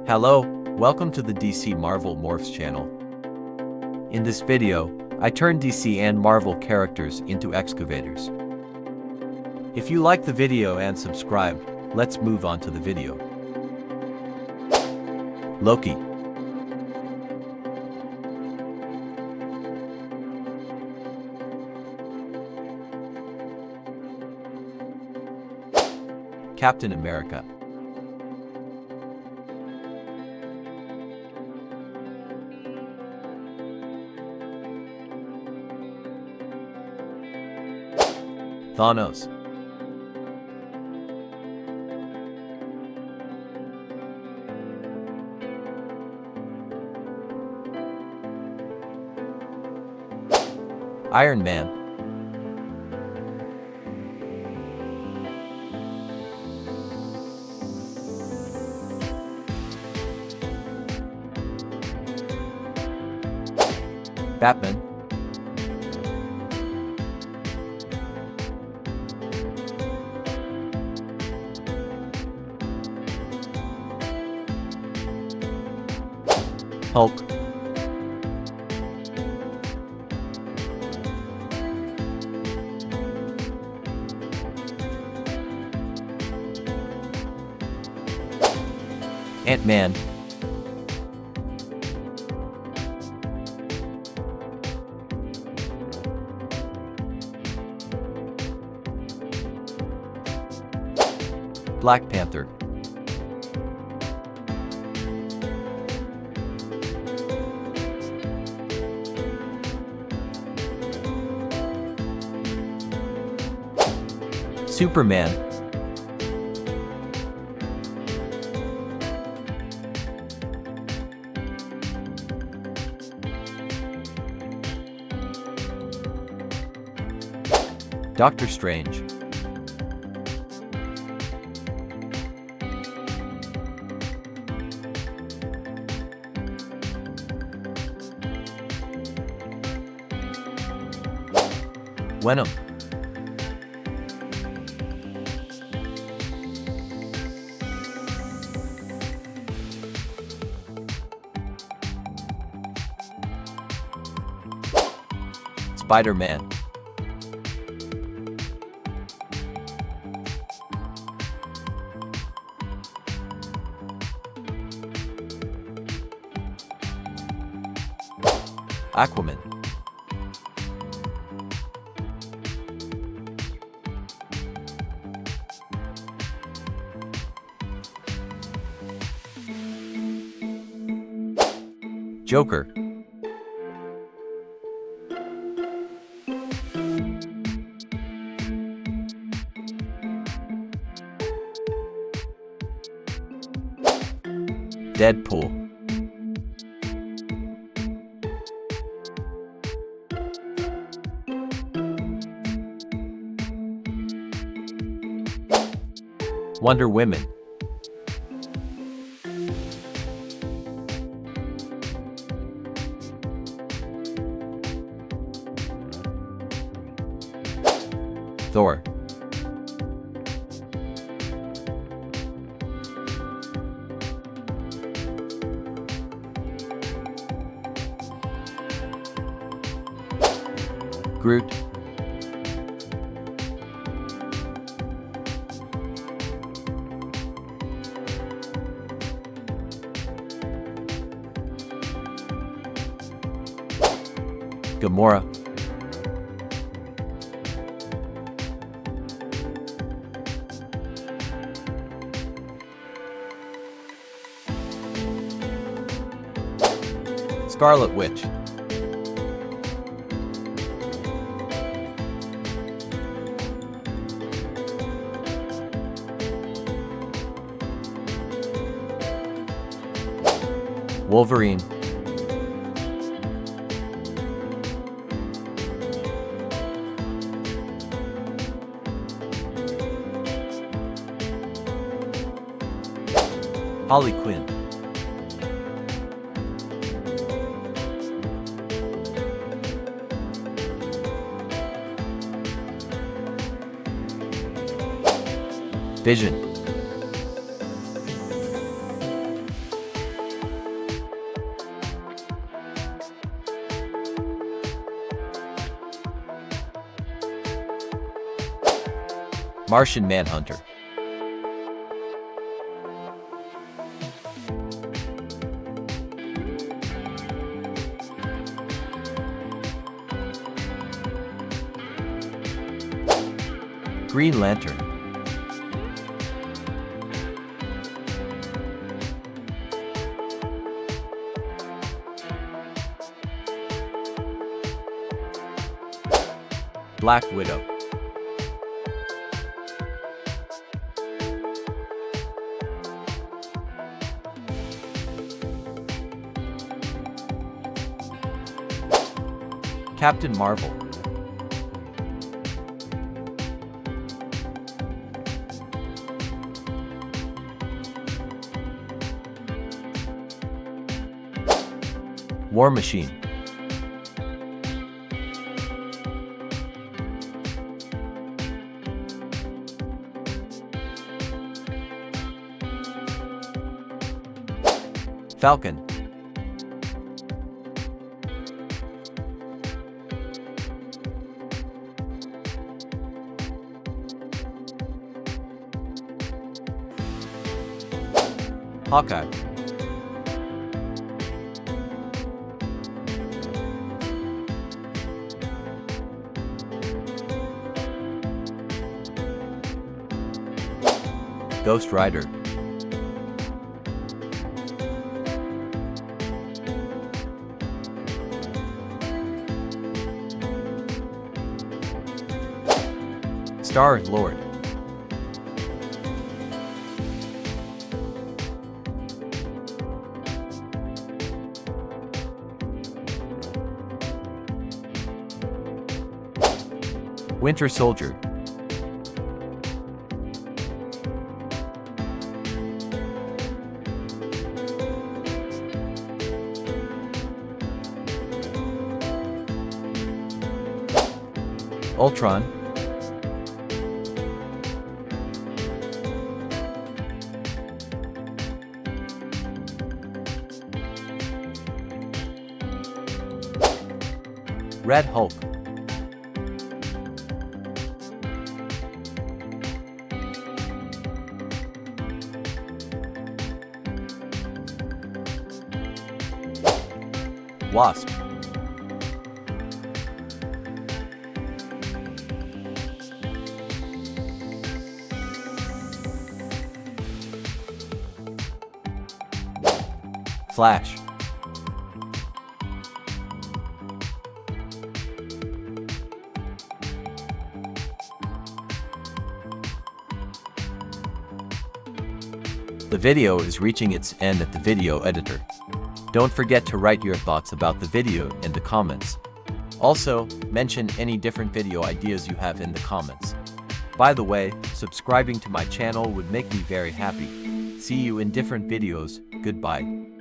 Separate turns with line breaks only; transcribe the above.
Hello, welcome to the DC Marvel Morphs channel. In this video, I turn DC and Marvel characters into excavators. If you like the video and subscribe, let's move on to the video. Loki. Captain America. Thanos. Iron Man. Batman. Hulk. Ant-Man. Black Panther. Superman. Doctor Strange. Venom. Spider-Man. Aquaman. Joker. Deadpool. Wonder Woman. Thor. Groot. Gamora. Scarlet Witch. Wolverine. Harley Quinn. Vision. Martian Manhunter. Green Lantern. Black Widow. Captain Marvel. War Machine. Falcon. Hawkeye. Ghost Rider. Star-Lord. Winter Soldier. Ultron. Red Hulk. Wasp. Flash. The video is reaching its end at the video editor. Don't forget to write your thoughts about the video in the comments. Also, mention any different video ideas you have in the comments. By the way, subscribing to my channel would make me very happy. See you in different videos. Goodbye.